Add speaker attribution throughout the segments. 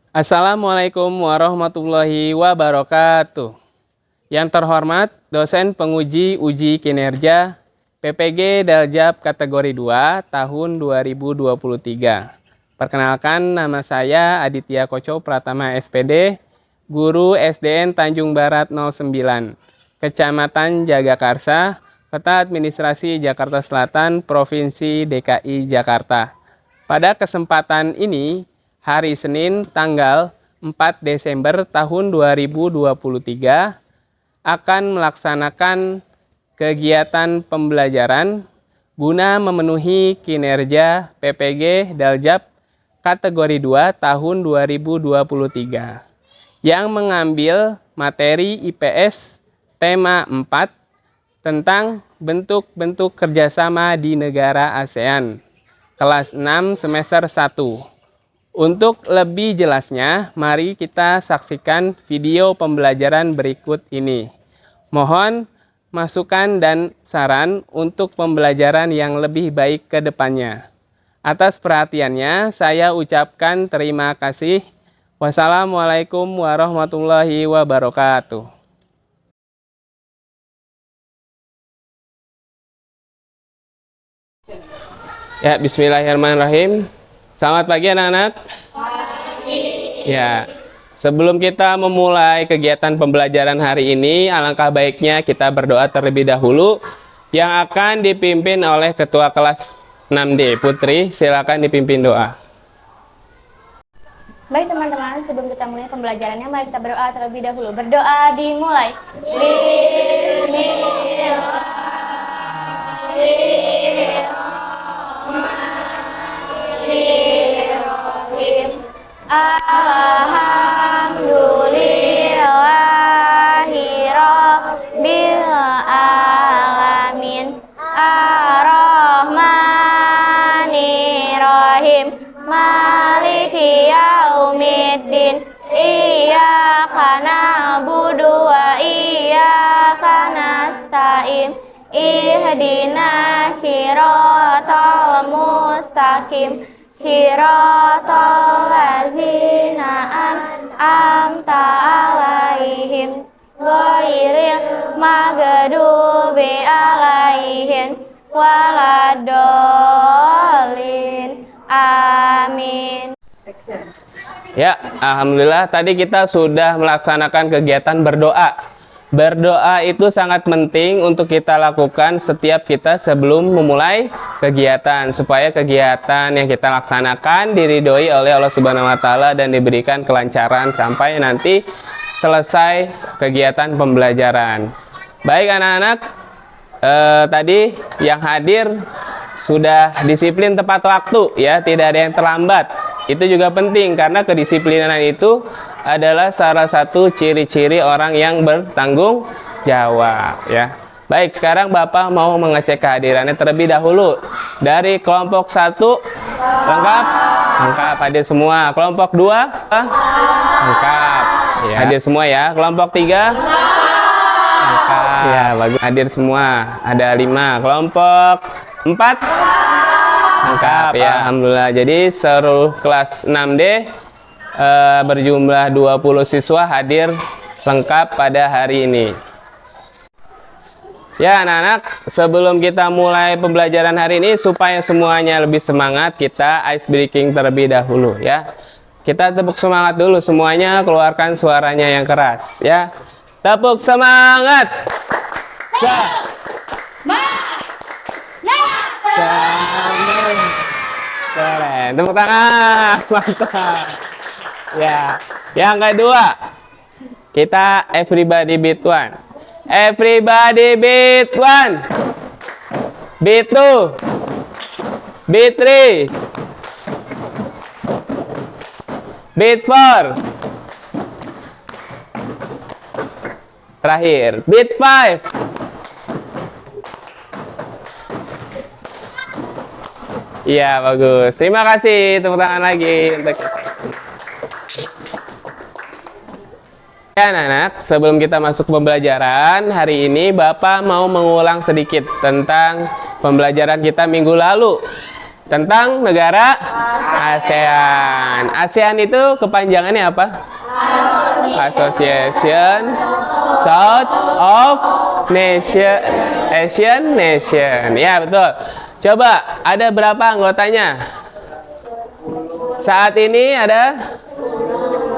Speaker 1: Assalamualaikum warahmatullahi wabarakatuh. Yang terhormat dosen penguji uji kinerja PPG Daljab kategori 2 tahun 2023. Perkenalkan, nama saya Aditya Koco Pratama SPD, guru SDN Tanjung Barat 09, Kecamatan Jagakarsa, Kota Administrasi Jakarta Selatan, Provinsi DKI Jakarta. Pada kesempatan ini, hari Senin tanggal 4 Desember tahun 2023 akan melaksanakan kegiatan pembelajaran guna memenuhi kinerja PPG Daljab kategori 2 tahun 2023 yang mengambil materi IPS tema 4 tentang bentuk-bentuk kerjasama di negara ASEAN kelas 6 semester 1. Untuk lebih jelasnya, mari kita saksikan video pembelajaran berikut ini. Mohon masukan dan saran untuk pembelajaran yang lebih baik ke depannya. Atas perhatiannya, saya ucapkan terima kasih. Wassalamualaikum warahmatullahi wabarakatuh. Ya, bismillahirrahmanirrahim. Selamat pagi anak-anak. Ya, sebelum kita memulai kegiatan pembelajaran hari ini, alangkah baiknya kita berdoa terlebih dahulu yang akan dipimpin oleh Ketua Kelas 6D. Putri, silakan dipimpin doa.
Speaker 2: Baik teman-teman, sebelum kita mulai pembelajarannya, mari kita berdoa terlebih dahulu. Berdoa dimulai. Alhamdulillahirabbil alamin. Ar-Rahmanir-Rahim. Maliki yaumiddin. Iyyaka na'budu wa iyyaka nasta'in. Ihdinas siratal mustaqim. Siratal ladzina an'amta 'alaihim ghairil maghdubi 'alaihim waladdallin. Amin.
Speaker 1: Ya, alhamdulillah tadi kita sudah melaksanakan kegiatan berdoa. Berdoa itu sangat penting untuk kita lakukan setiap kita sebelum memulai kegiatan, supaya kegiatan yang kita laksanakan diridhoi oleh Allah Subhanahu wa taala dan diberikan kelancaran sampai nanti selesai kegiatan pembelajaran. Baik anak-anak, tadi yang hadir sudah disiplin tepat waktu ya, tidak ada yang terlambat. Itu juga penting karena kedisiplinan itu adalah salah satu ciri-ciri orang yang bertanggung jawab ya. Baik, sekarang Bapak mau mengecek kehadirannya terlebih dahulu. Dari kelompok 1 lengkap? Lengkap, hadir semua. Kelompok 2 lengkap. Ya. Hadir semua ya. Kelompok 3 lengkap. Ya, bagus. Hadir semua. Ada 5. Kelompok 4 lengkap ya, alhamdulillah. Jadi seluruh kelas 6D berjumlah 20 siswa hadir lengkap pada hari ini. Ya anak-anak, sebelum kita mulai pembelajaran hari ini, supaya semuanya lebih semangat, kita ice breaking terlebih dahulu ya. Kita tepuk semangat dulu semuanya, keluarkan suaranya yang keras ya. Tepuk semangat. Keren, tepuk tangan, mantap. Ya, yang kedua, kita everybody beat one. Everybody beat one, beat two, beat three, beat four. Terakhir, beat five. Iya, bagus. Terima kasih. Tepuk tangan lagi untuk ya anak-anak, sebelum kita masuk ke pembelajaran, hari ini Bapak mau mengulang sedikit tentang pembelajaran kita minggu lalu. Tentang negara ASEAN. ASEAN itu kepanjangannya apa? Association South of Nation, Asian Nation. Ya, betul. Coba, ada berapa anggotanya? Saat ini ada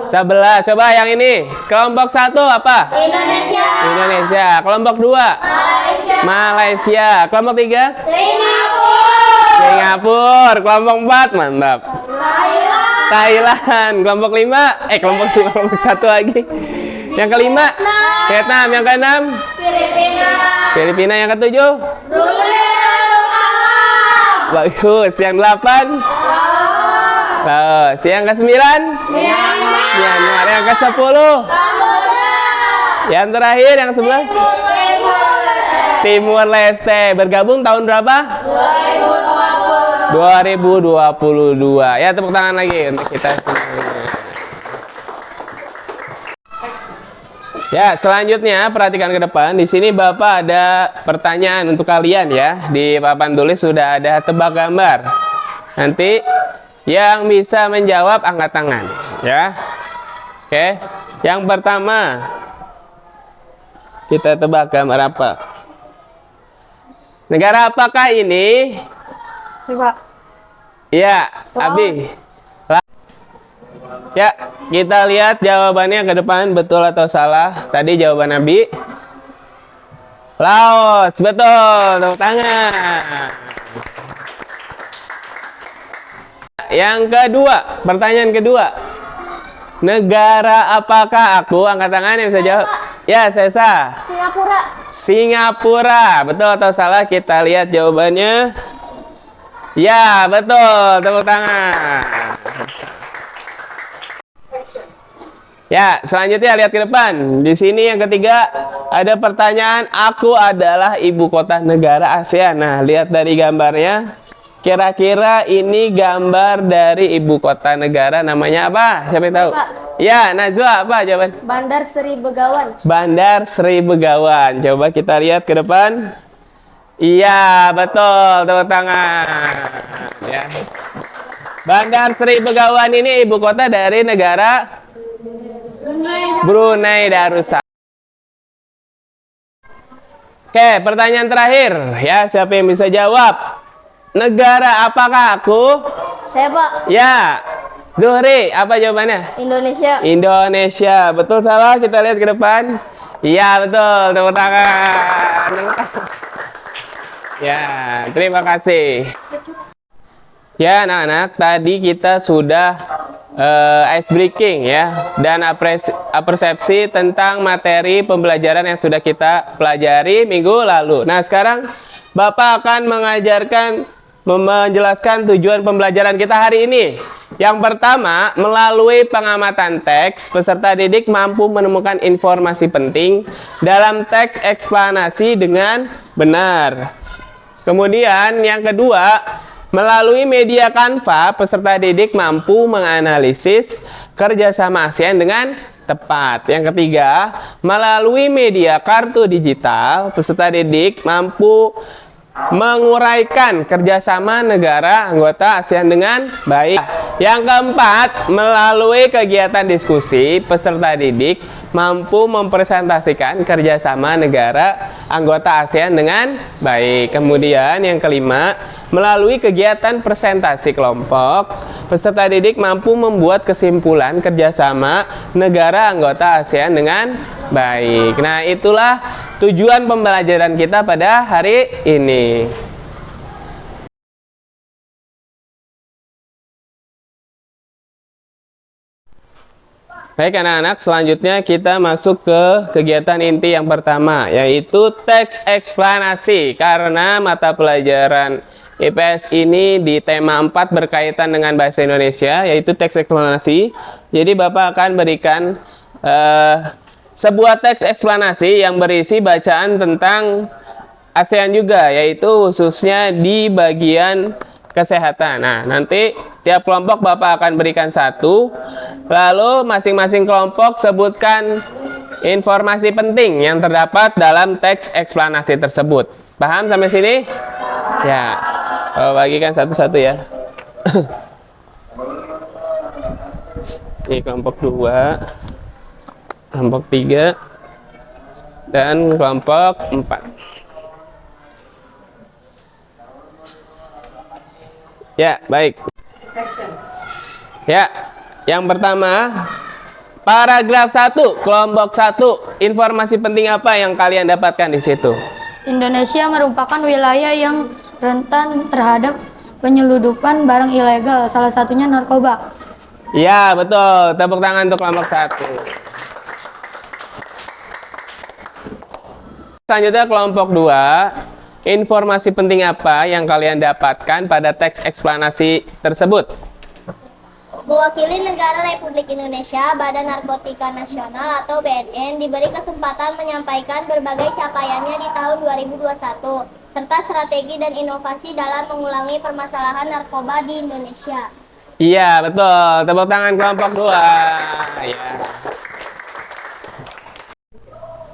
Speaker 1: 11. Coba yang ini. Kelompok 1 apa?
Speaker 2: Indonesia.
Speaker 1: Indonesia. Kelompok 2? Malaysia. Kelompok 3? Singapura. Kelompok 4? Mantap. Thailand. Kelompok 5? Kelompok 1 lagi. Yang kelima? Vietnam. Yang keenam? Filipina. Yang ketujuh? Bagus. Yang 8? Laos. Yang ke-9? Myanmar. Yang ke-10? Yang terakhir, yang 11? Timur Leste. Bergabung tahun berapa? 2022. Ya, tepuk tangan lagi untuk kita semuanya. Ya, selanjutnya perhatikan ke depan. Di sini Bapak ada pertanyaan untuk kalian ya. Di papan tulis sudah ada tebak gambar. Nanti yang bisa menjawab angkat tangan ya. Oke. Yang pertama, kita tebak gambar apa? Negara apakah ini?
Speaker 2: Coba.
Speaker 1: Ya, Abi. Ya, kita lihat jawabannya ke depan betul atau salah. Tadi jawaban Abi. Laos, betul. Tepuk tangan. Yang kedua, pertanyaan kedua. Negara apakah aku? Angkat tangan yang bisa jawab. Ya, Sesa.
Speaker 2: Singapura.
Speaker 1: Singapura. Betul atau salah? Kita lihat jawabannya. Ya, betul. Tepuk tangan. Ya, selanjutnya lihat ke depan. Di sini yang ketiga ada pertanyaan, aku adalah ibu kota negara ASEAN. Nah, lihat dari gambarnya. Kira-kira ini gambar dari ibu kota negara namanya apa? Siapa yang tahu?
Speaker 2: Pak.
Speaker 1: Ya, Najwa, apa jawaban?
Speaker 2: Bandar Sri Begawan.
Speaker 1: Bandar Sri Begawan. Coba kita lihat ke depan. Iya, betul. Tepuk tangan. Ya. Bandar Sri Begawan ini ibu kota dari negara Brunei Darussalam. Oke, pertanyaan terakhir ya, siapa yang bisa jawab? Negara apakah aku?
Speaker 2: Saya, Pak.
Speaker 1: Ya, Zuhri, apa jawabannya?
Speaker 2: Indonesia.
Speaker 1: Indonesia. Betul salah? Kita lihat ke depan. Iya, betul. Tepuk tangan. Ya, terima kasih. Ya, anak-anak, tadi kita sudah ice breaking ya, dan persepsi tentang materi pembelajaran yang sudah kita pelajari minggu lalu. Nah, sekarang Bapak akan menjelaskan tujuan pembelajaran kita hari ini. Yang pertama, melalui pengamatan teks, peserta didik mampu menemukan informasi penting dalam teks eksplanasi dengan benar. Kemudian yang kedua, melalui media Canva, peserta didik mampu menganalisis kerjasama ASEAN dengan tepat. Yang ketiga, melalui media kartu digital, peserta didik mampu menguraikan kerjasama negara anggota ASEAN dengan baik. Yang keempat, melalui kegiatan diskusi, peserta didik mampu mempresentasikan kerjasama negara anggota ASEAN dengan baik. Kemudian yang kelima, melalui kegiatan presentasi kelompok, peserta didik mampu membuat kesimpulan kerjasama negara anggota ASEAN dengan baik. Nah, itulah tujuan pembelajaran kita pada hari ini. Baik anak-anak, selanjutnya kita masuk ke kegiatan inti yang pertama, yaitu teks eksplanasi. Karena mata pelajaran IPS ini di tema 4 berkaitan dengan bahasa Indonesia, yaitu teks eksplanasi. Jadi Bapak akan berikan sebuah teks eksplanasi yang berisi bacaan tentang ASEAN juga, yaitu khususnya di bagian kesehatan. Nah, nanti tiap kelompok Bapak akan berikan satu, lalu masing-masing kelompok sebutkan informasi penting yang terdapat dalam teks eksplanasi tersebut. Paham sampai sini? Ya, bagikan satu-satu ya. Ini kelompok 2, kelompok 3, dan kelompok 4. Ya, baik. Ya, yang pertama, paragraf 1, kelompok 1. Informasi penting apa yang kalian dapatkan di situ?
Speaker 3: Indonesia merupakan wilayah yang rentan terhadap penyeludupan barang ilegal, salah satunya narkoba.
Speaker 1: Ya, betul. Tepuk tangan untuk kelompok 1. Selanjutnya kelompok 2. Informasi penting apa yang kalian dapatkan pada teks eksplanasi tersebut?
Speaker 4: Mewakili negara Republik Indonesia, Badan Narkotika Nasional atau BNN diberi kesempatan menyampaikan berbagai capaiannya di tahun 2021, serta strategi dan inovasi dalam mengulangi permasalahan narkoba di Indonesia.
Speaker 1: Iya, betul. Tepuk tangan kelompok 2. Ya.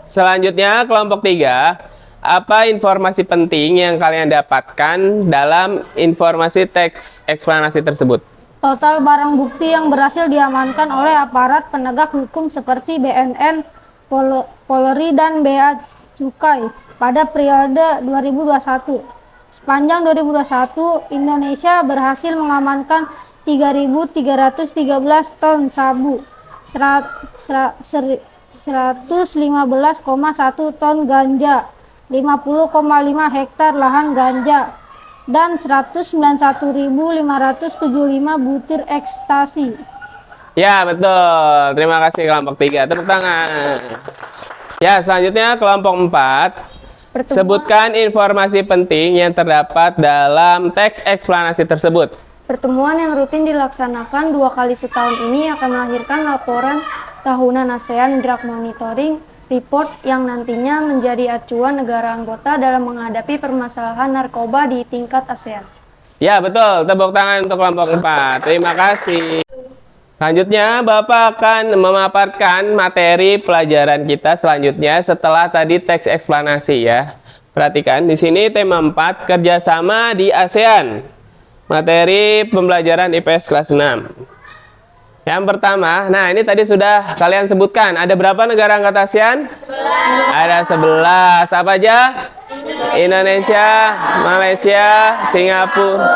Speaker 1: Selanjutnya kelompok 3. Apa informasi penting yang kalian dapatkan dalam informasi teks eksplanasi tersebut?
Speaker 3: Total barang bukti yang berhasil diamankan oleh aparat penegak hukum seperti BNN, Polri, dan Bea Cukai pada periode 2021. Sepanjang 2021, Indonesia berhasil mengamankan 3.313 ton sabu, 115,1 ton ganja, 50,5 hektar lahan ganja, dan 191.575 butir ekstasi.
Speaker 1: Ya, betul. Terima kasih kelompok 3. Tepuk tangan. Ya, selanjutnya kelompok 4. Sebutkan informasi penting yang terdapat dalam teks eksplanasi tersebut.
Speaker 3: Pertemuan yang rutin dilaksanakan 2 kali setahun ini akan melahirkan laporan tahunan ASEAN Drug Monitoring Report yang nantinya menjadi acuan negara anggota dalam menghadapi permasalahan narkoba di tingkat ASEAN.
Speaker 1: Ya, betul. Tepuk tangan untuk kelompok 4. Terima kasih. Selanjutnya, Bapak akan memaparkan materi pelajaran kita selanjutnya setelah tadi teks eksplanasi ya. Perhatikan, di sini tema 4, kerjasama di ASEAN. Materi pembelajaran IPS kelas 6. Yang pertama, nah ini tadi sudah kalian sebutkan. Ada berapa negara anggota ASEAN? 11. Ada 11. Apa aja? Indonesia, Malaysia, Singapura,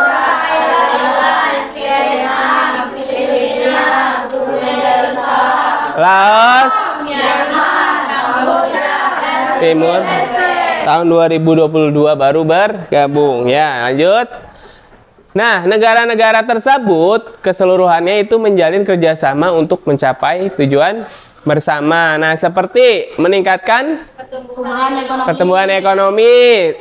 Speaker 1: Laos, Timur. Tahun 2022 baru bergabung. Ya, lanjut. Nah, negara-negara tersebut keseluruhannya itu menjalin kerjasama untuk mencapai tujuan bersama. Nah, seperti meningkatkan pertumbuhan ekonomi,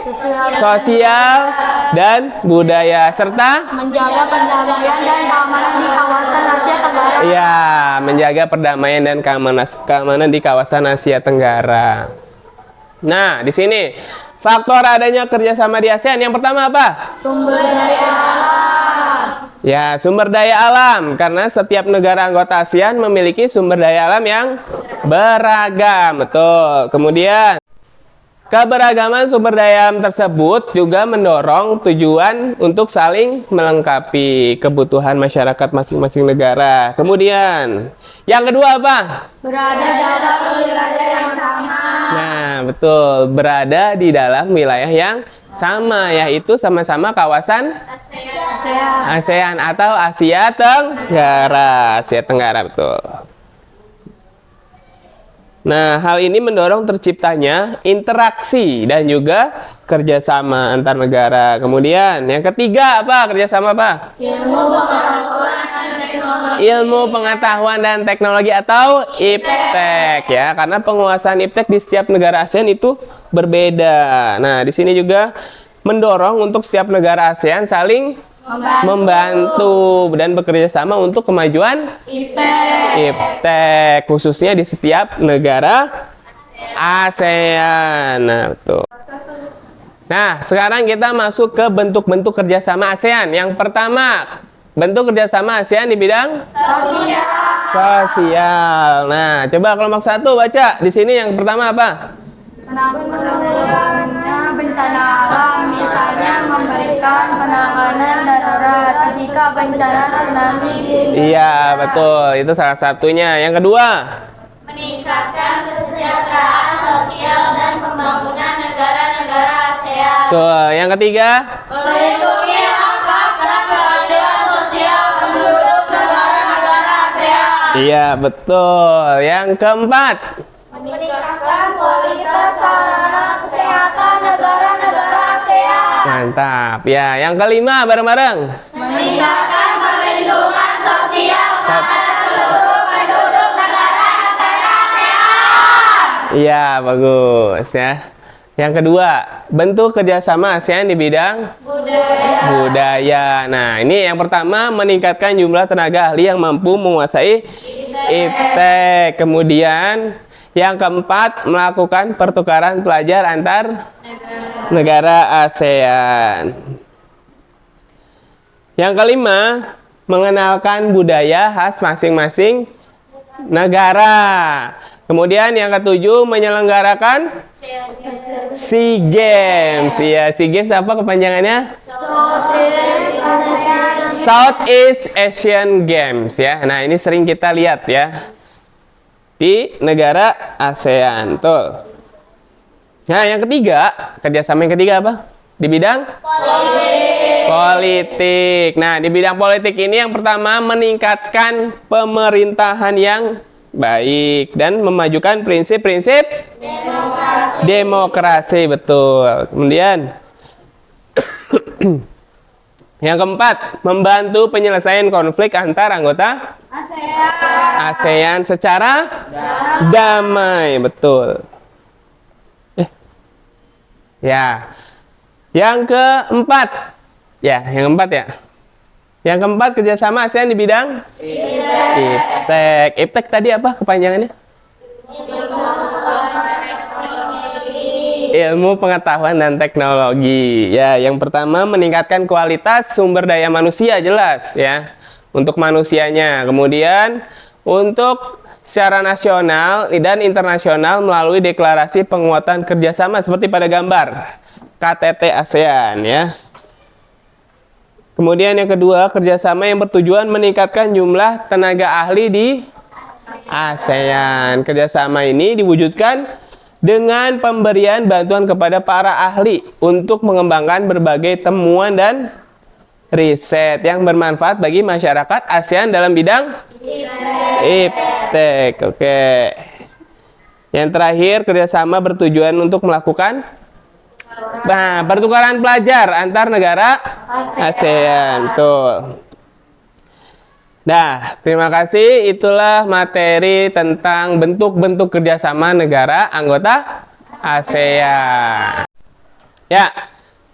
Speaker 1: sosial, dan budaya, serta
Speaker 3: Menjaga perdamaian dan keamanan di kawasan Asia Tenggara.
Speaker 1: iya, menjaga perdamaian dan keamanan di kawasan Asia Tenggara. Nah, di sini faktor adanya kerjasama di ASEAN yang pertama apa?
Speaker 3: Sumber daya alam.
Speaker 1: Ya, sumber daya alam. Karena setiap negara anggota ASEAN memiliki sumber daya alam yang beragam. Betul. Kemudian, keberagaman sumber daya alam tersebut juga mendorong tujuan untuk saling melengkapi kebutuhan masyarakat masing-masing negara. Kemudian, yang kedua apa?
Speaker 3: Berada dalam wilayah yang sama.
Speaker 1: Nah, betul. Berada di dalam wilayah yang sama, yaitu sama-sama kawasan ASEAN atau Asia Tenggara. Asia Tenggara, betul. Nah, hal ini mendorong terciptanya interaksi dan juga kerjasama antar negara. Kemudian, yang ketiga apa? Kerjasama apa? Ilmu pengetahuan dan teknologi atau IPTEK ya, karena penguasaan IPTEK di setiap negara ASEAN itu berbeda. Nah, di sini juga mendorong untuk setiap negara ASEAN saling membantu dan bekerja sama untuk kemajuan IPTEK khususnya di setiap negara ASEAN. Nah, betul. Nah, sekarang kita masuk ke bentuk-bentuk kerjasama ASEAN. Yang pertama, bentuk kerjasama ASEAN di bidang sosial. Nah, coba kelompok 1 baca. Di sini yang pertama apa?
Speaker 3: Penanggulangan bencana alam, misalnya memberikan penanganan darurat, ketika bencana tsunami di
Speaker 1: Iya, betul. Itu salah satunya. Yang kedua,
Speaker 2: Meningkatkan kesejahteraan sosial dan pembangunan negara-negara ASEAN.
Speaker 1: tuh. Yang ketiga,
Speaker 2: Melindungi hak dan keadilan sosial penduduk negara-negara ASEAN.
Speaker 1: iya, betul. Yang keempat,
Speaker 2: Meningkatkan kualitas sarana kesehatan negara-negara ASEAN.
Speaker 1: mantap. Ya, yang kelima bareng-bareng.
Speaker 2: Meningkatkan perlindungan sosial kepada seluruh penduduk negara-negara ASEAN.
Speaker 1: Iya, bagus ya. Yang kedua, bentuk kerjasama ASEAN di bidang budaya. Nah, ini yang pertama, meningkatkan jumlah tenaga ahli yang mampu menguasai iptek. Kemudian, yang keempat, melakukan pertukaran pelajar antar negara ASEAN. Yang kelima, mengenalkan budaya khas masing-masing negara. Kemudian yang ketujuh, menyelenggarakan SEA Games. Ya, SEA Games apa kepanjangannya? Southeast Asian Games ya. Nah, ini sering kita lihat ya di negara ASEAN. Tuh. Nah, yang ketiga, kerjasama yang ketiga apa? Di bidang politik. Nah, di bidang politik ini yang pertama, meningkatkan pemerintahan yang baik dan memajukan prinsip-prinsip demokrasi, betul. Kemudian yang keempat, membantu penyelesaian konflik antar anggota ASEAN secara damai, betul. Ya. Yang keempat. Ya, yang keempat ya. Yang keempat, kerjasama ASEAN di bidang iptek. Iptek tadi apa kepanjangannya? Ilmu pengetahuan dan teknologi. Ya, yang pertama, meningkatkan kualitas sumber daya manusia, jelas ya. Untuk manusianya. Kemudian untuk secara nasional dan internasional melalui deklarasi penguatan kerjasama seperti pada gambar KTT ASEAN ya. Kemudian yang kedua, kerjasama yang bertujuan meningkatkan jumlah tenaga ahli di ASEAN. Kerjasama ini diwujudkan dengan pemberian bantuan kepada para ahli untuk mengembangkan berbagai temuan dan riset yang bermanfaat bagi masyarakat ASEAN dalam bidang iptek. Oke. Yang terakhir, kerjasama bertujuan untuk melakukan pertukaran pelajar antar negara ASEAN. Tuh. Nah, terima kasih. Itulah materi tentang bentuk-bentuk kerjasama negara anggota ASEAN. Ya,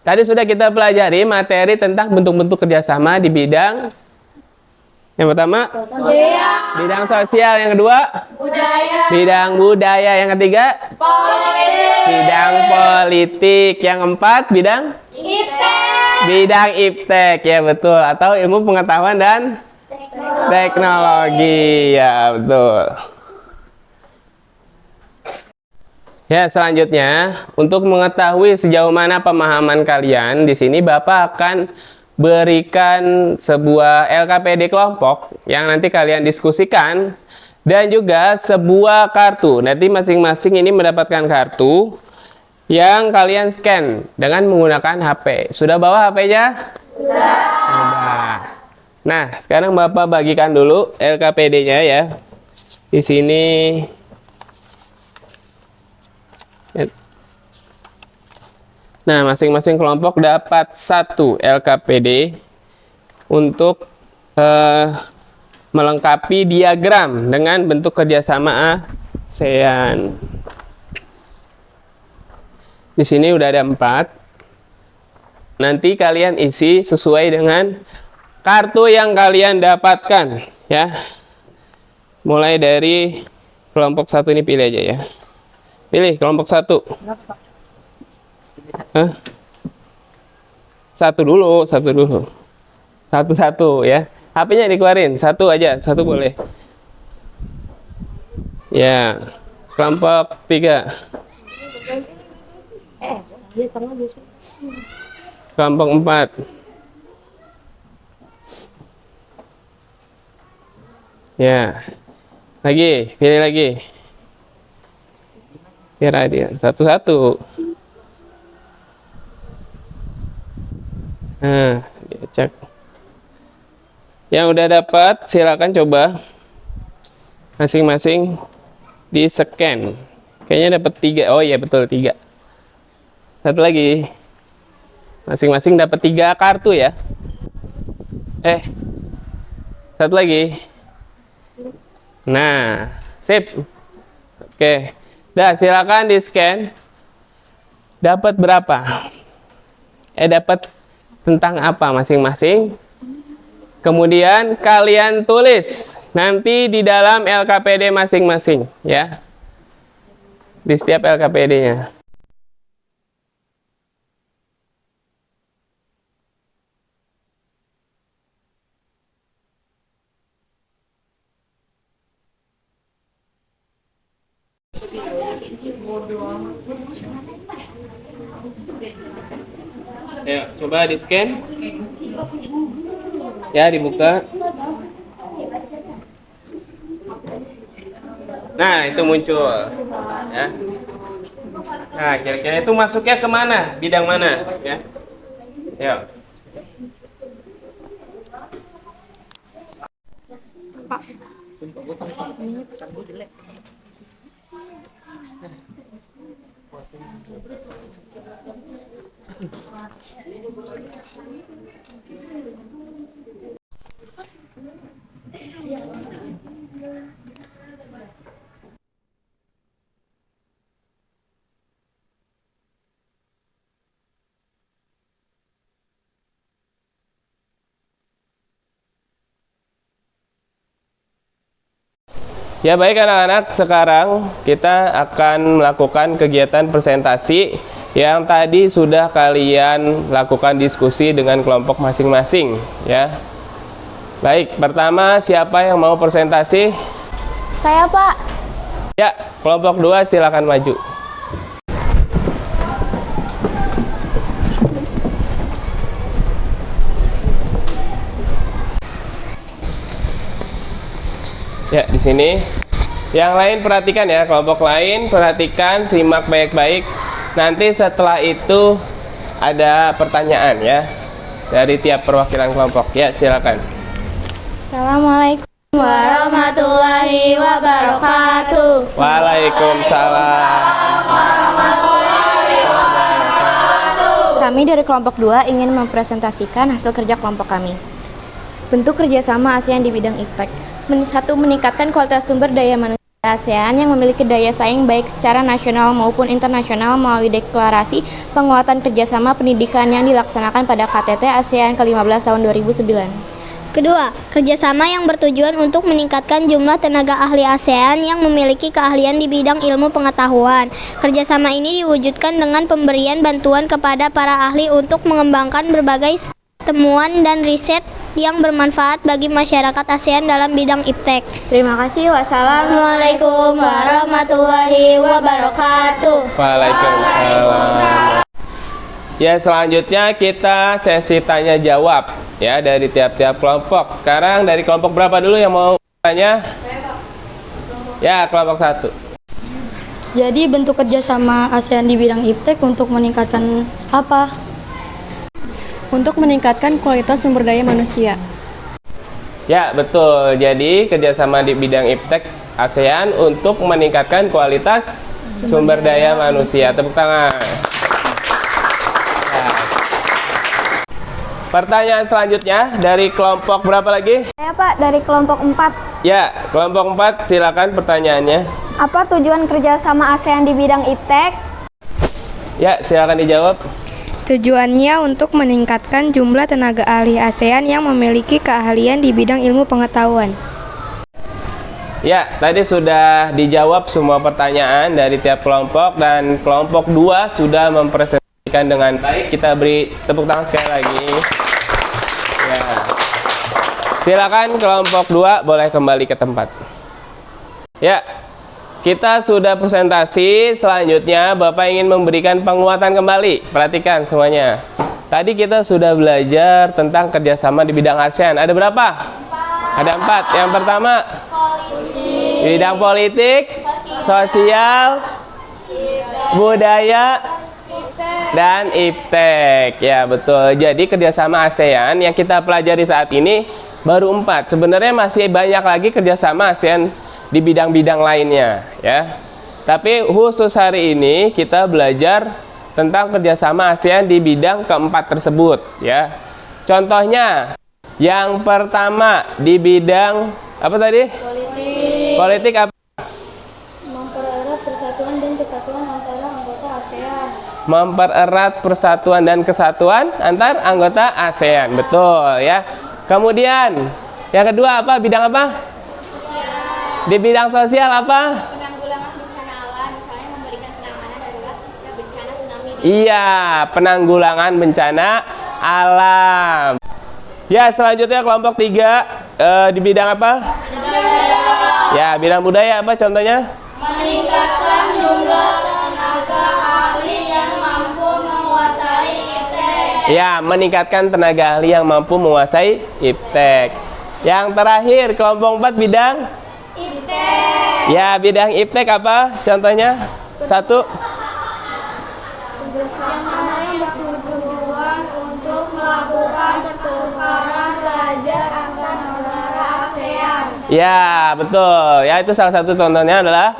Speaker 1: tadi sudah kita pelajari materi tentang bentuk-bentuk kerjasama di bidang yang pertama, bidang sosial. Yang kedua, bidang budaya. Yang ketiga, bidang politik. Yang keempat, bidang iptek. Ya, betul. Atau ilmu pengetahuan dan teknologi. Ya, betul. Ya, selanjutnya, untuk mengetahui sejauh mana pemahaman kalian, di sini Bapak akan berikan sebuah LKPD kelompok yang nanti kalian diskusikan dan juga sebuah kartu. Nanti masing-masing ini mendapatkan kartu yang kalian scan dengan menggunakan HP. Sudah bawa HP-nya? Sudah. Nah, sekarang Bapak bagikan dulu LKPD-nya ya. Di sini. Nah, masing-masing kelompok dapat 1 LKPD untuk melengkapi diagram dengan bentuk kerjasama ASEAN. Di sini udah ada 4. Nanti kalian isi sesuai dengan kartu yang kalian dapatkan, ya. Mulai dari kelompok 1 ini pilih aja ya. Pilih kelompok 1. Hah? Satu dulu. Satu-satu ya. HP-nya dikeluarin, 1 aja, 1 boleh. Ya, kelompok 3. Kelompok 4. Ya. Lagi, pilih lagi. Biar adil. Satu-satu. Nah, diacak. Yang udah dapat, silakan coba masing-masing di scan. Kayaknya dapat 3. Oh iya betul 3. Satu lagi. Masing-masing dapat 3 kartu ya. Satu lagi. Nah, sip. Oke. Dah, silakan di scan. Dapat berapa? Dapat tentang apa masing-masing? Kemudian kalian tulis nanti di dalam LKPD masing-masing ya. Di setiap LKPD-nya. Ayo, coba di scan. Ya, dibuka. Nah, itu muncul. Ya. Nah, kira-kira itu masuknya kemana? Bidang mana? Ya. Yuk. Ya baik anak-anak, sekarang kita akan melakukan kegiatan presentasi yang tadi sudah kalian lakukan diskusi dengan kelompok masing-masing ya. Baik, pertama siapa yang mau presentasi?
Speaker 2: Saya, Pak.
Speaker 1: Ya, kelompok 2 silakan maju. Ya, di sini. Yang lain perhatikan ya, kelompok lain perhatikan, simak baik-baik. Nanti setelah itu ada pertanyaan ya dari tiap perwakilan kelompok. Ya, silakan.
Speaker 2: Assalamualaikum
Speaker 4: Warahmatullahi wabarakatuh.
Speaker 1: Waalaikumsalam.
Speaker 2: Kami dari kelompok 2 ingin mempresentasikan hasil kerja kelompok kami. Bentuk kerjasama ASEAN di bidang iptek. 1. Meningkatkan kualitas sumber daya manusia ASEAN yang memiliki daya saing baik secara nasional maupun internasional melalui deklarasi penguatan kerjasama pendidikan yang dilaksanakan pada KTT ASEAN ke-15 tahun 2009.
Speaker 4: Kedua, kerjasama yang bertujuan untuk meningkatkan jumlah tenaga ahli ASEAN yang memiliki keahlian di bidang ilmu pengetahuan. Kerjasama ini diwujudkan dengan pemberian bantuan kepada para ahli untuk mengembangkan berbagai temuan dan riset yang bermanfaat bagi masyarakat ASEAN dalam bidang iptek.
Speaker 2: Terima kasih.
Speaker 4: Wassalamualaikum warahmatullahi wabarakatuh.
Speaker 1: Waalaikumsalam. Ya, selanjutnya kita sesi tanya jawab ya dari tiap-tiap kelompok. Sekarang dari kelompok berapa dulu yang mau tanya? Ya, kelompok 1.
Speaker 3: Jadi bentuk kerjasama ASEAN di bidang iptek untuk meningkatkan apa?
Speaker 5: Untuk meningkatkan kualitas sumber daya manusia.
Speaker 1: Ya, betul. Jadi kerjasama di bidang iptek ASEAN untuk meningkatkan kualitas sumber daya manusia. Tepuk tangan. Ya. Pertanyaan selanjutnya dari kelompok berapa lagi?
Speaker 2: Saya, Pak, dari kelompok 4.
Speaker 1: Ya, kelompok 4 silakan pertanyaannya.
Speaker 2: Apa tujuan kerjasama ASEAN di bidang iptek?
Speaker 1: Ya, silakan dijawab.
Speaker 5: Tujuannya untuk meningkatkan jumlah tenaga ahli ASEAN yang memiliki keahlian di bidang ilmu pengetahuan.
Speaker 1: Ya, tadi sudah dijawab semua pertanyaan dari tiap kelompok dan kelompok 2 sudah mempresentasikan dengan baik. Kita beri tepuk tangan sekali lagi. Ya. Silakan kelompok 2 boleh kembali ke tempat. Ya. Kita sudah presentasi, selanjutnya Bapak ingin memberikan penguatan kembali. Perhatikan semuanya. Tadi kita sudah belajar tentang kerjasama di bidang ASEAN. Ada berapa? 4. Ada 4. Yang pertama, bidang politik, sosial, budaya, dan iptek. Ya, betul. Jadi kerjasama ASEAN yang kita pelajari saat ini baru 4. Sebenarnya masih banyak lagi kerjasama ASEAN di bidang-bidang lainnya, ya. Tapi khusus hari ini kita belajar tentang kerjasama ASEAN di bidang keempat tersebut, ya. Contohnya, yang pertama di bidang apa tadi? Politik apa?
Speaker 3: Mempererat persatuan dan kesatuan antara anggota ASEAN.
Speaker 1: Mempererat persatuan dan kesatuan antar anggota ASEAN. Betul, ya. Kemudian yang kedua apa? Bidang apa? Sosial. Di bidang sosial apa?
Speaker 2: Penanggulangan bencana alam, misalnya memberikan penanganan darurat bisa bencana tsunami.
Speaker 1: Iya, penanggulangan bencana alam. Ya, selanjutnya kelompok 3 di bidang apa? Ya, bidang budaya apa contohnya?
Speaker 2: Meningkatkan jumlah tenaga ahli yang mampu menguasai iptek.
Speaker 1: Ya, meningkatkan tenaga ahli yang mampu menguasai iptek. Yang terakhir, kelompok 4 bidang?
Speaker 2: Iptek.
Speaker 1: Ya, bidang iptek apa contohnya? 1.
Speaker 3: Kerjasama yang bertujuan untuk melakukan pertukaran pelajar antar negara ASEAN.
Speaker 1: Ya, betul. Ya, itu salah satu contohnya adalah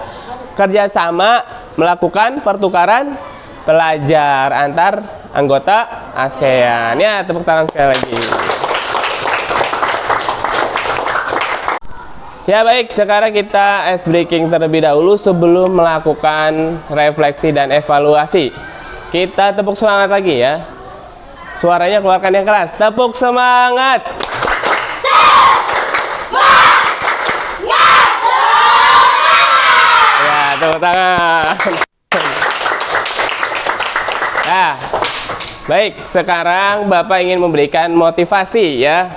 Speaker 1: kerjasama melakukan pertukaran pelajar antar anggota ASEAN. Ya, tepuk tangan sekali lagi. Ya, baik, sekarang kita ice breaking terlebih dahulu sebelum melakukan refleksi dan evaluasi. Kita tepuk semangat lagi ya. Suaranya keluarkan yang keras. Tepuk semangat. Ya, tepuk tangan. Nah, baik, sekarang Bapak ingin memberikan motivasi ya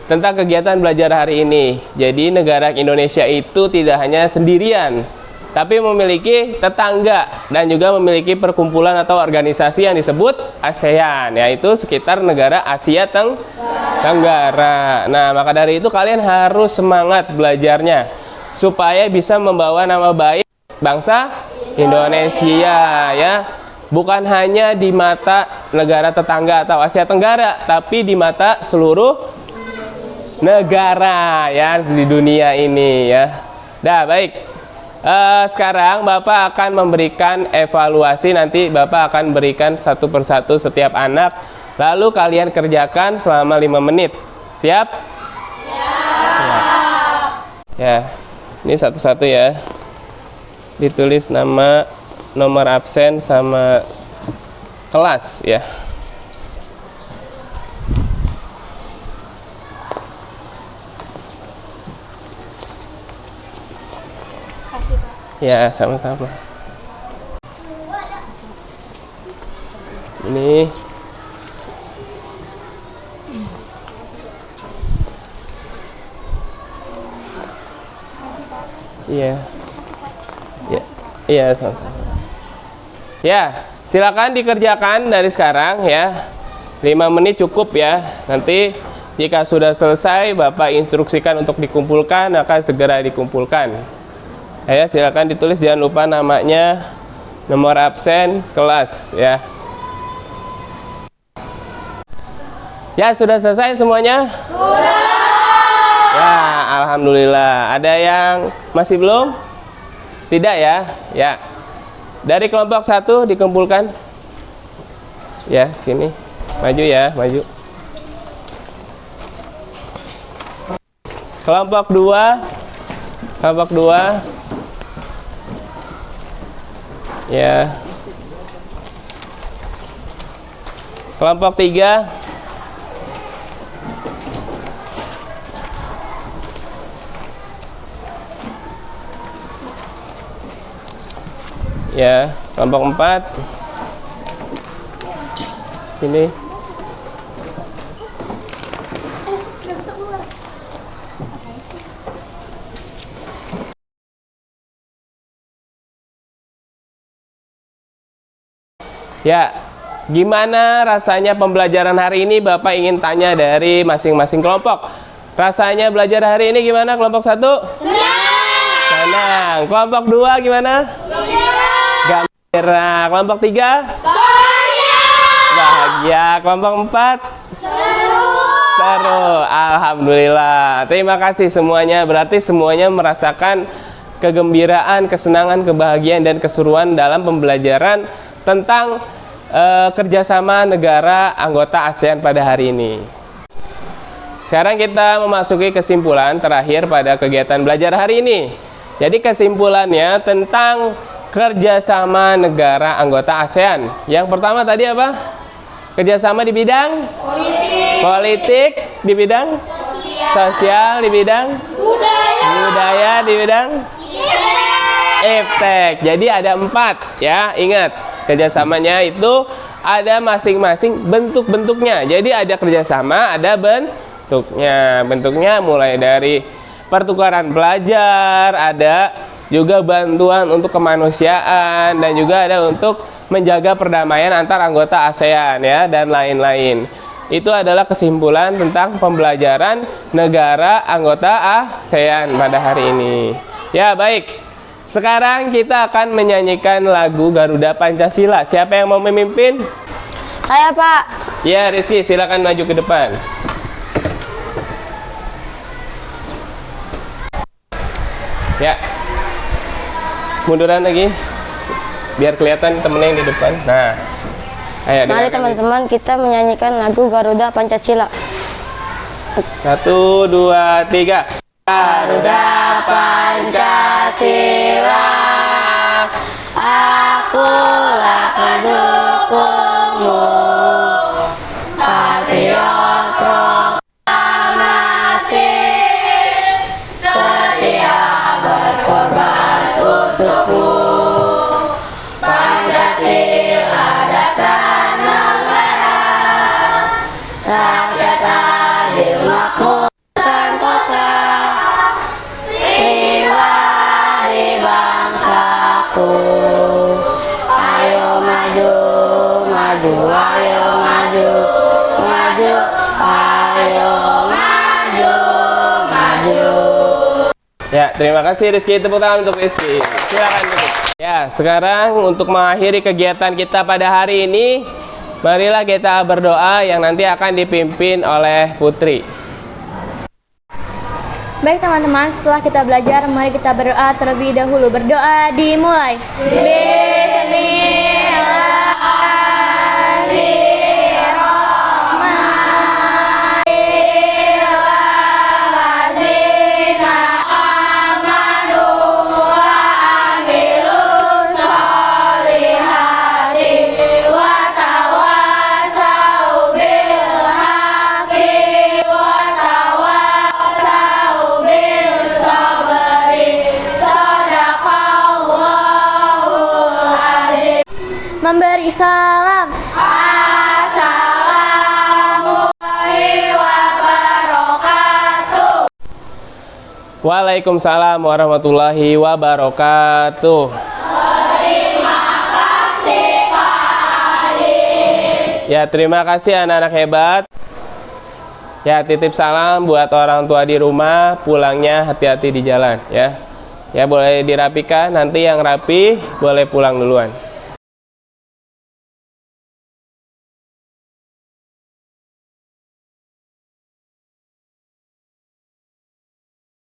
Speaker 1: tentang kegiatan belajar hari ini. Jadi negara Indonesia itu tidak hanya sendirian, tapi memiliki tetangga dan juga memiliki perkumpulan atau organisasi yang disebut ASEAN, yaitu sekitar negara Asia Tenggara. Nah, maka dari itu kalian harus semangat belajarnya supaya bisa membawa nama baik bangsa Indonesia ya. Bukan hanya di mata negara tetangga atau Asia Tenggara, tapi di mata seluruh negara ya di dunia ini ya. Dah, baik. Sekarang Bapak akan memberikan evaluasi, nanti Bapak akan berikan satu persatu setiap anak, lalu kalian kerjakan selama 5 menit. Siap? Siap. Ya, ini satu-satu ya. Ditulis nama, nomor absen sama kelas ya. Ya, sama-sama. Ini iya. Ya. Iya, sama-sama. Ya, silakan dikerjakan dari sekarang ya. 5 menit cukup ya. Nanti jika sudah selesai Bapak instruksikan untuk dikumpulkan, akan segera dikumpulkan. Ya, silakan ditulis, jangan lupa namanya, nomor absen, kelas ya. Ya, sudah selesai semuanya? Sudah. Ya, alhamdulillah. Ada yang masih belum? Tidak ya? Ya. Dari kelompok 1 dikumpulkan. Ya, sini. Maju ya, maju. Kelompok 2. Kelompok 2. Ya. Kelompok 3. Ya, kelompok 4. Sini. Ya, gimana rasanya pembelajaran hari ini? Bapak ingin tanya dari masing-masing kelompok. Rasanya belajar hari ini gimana kelompok 1? Senang. Kelompok 2 gimana? Gembira. Kelompok 3? Bahagia. Kelompok 4? Seru. Alhamdulillah. Terima kasih semuanya. Berarti semuanya merasakan kegembiraan, kesenangan, kebahagiaan, dan keseruan dalam pembelajaran tentang kerjasama negara anggota ASEAN pada hari ini. Sekarang kita memasuki kesimpulan terakhir pada kegiatan belajar hari ini. Jadi kesimpulannya tentang kerjasama negara anggota ASEAN. Yang pertama tadi apa? Kerjasama di bidang politik, di bidang sosial, di bidang budaya, di bidang iptek. Jadi ada 4 ya, ingat kerjasamanya itu ada masing-masing bentuk-bentuknya. Jadi ada kerjasama, ada bentuknya. Bentuknya mulai dari pertukaran pelajar, ada juga bantuan untuk kemanusiaan, dan juga ada untuk menjaga perdamaian antar anggota ASEAN ya, dan lain-lain. Itu adalah kesimpulan tentang pembelajaran negara anggota ASEAN pada hari ini. Ya, baik. Sekarang kita akan menyanyikan lagu Garuda Pancasila. Siapa yang mau memimpin?
Speaker 5: Saya, Pak.
Speaker 1: Ya, Rizky, silakan maju ke depan. Ya. Munduran lagi. Biar kelihatan temennya yang di depan. Nah. Ayo,
Speaker 5: Mari teman-teman kita menyanyikan lagu Garuda Pancasila.
Speaker 1: 1, 2, 3.
Speaker 5: Garuda Pancasila, akulah pendukungmu, patriot proklamasi, setia berkorban untukmu. Pancasila dasar negara, rakyat adil makmur sentosa, pribadi bangsaku. Ayo maju, maju, ayo maju, maju, ayo maju, maju.
Speaker 1: Ya, terima kasih Rizky. Tepuk tangan untuk Rizky. Silakan duduk. Ya, sekarang untuk mengakhiri kegiatan kita pada hari ini, marilah kita berdoa yang nanti akan dipimpin oleh Putri.
Speaker 2: Baik teman-teman, setelah kita belajar, mari kita berdoa terlebih dahulu. Berdoa dimulai. Memberi salam. Assalamualaikum wabarakatuh.
Speaker 1: Waalaikumsalam warahmatullahi wabarakatuh.
Speaker 2: Terima kasih Pak Adi.
Speaker 1: Ya, terima kasih anak-anak hebat. Ya, titip salam buat orang tua di rumah, pulangnya hati-hati di jalan ya. Ya, boleh dirapikan, nanti yang rapi boleh pulang duluan.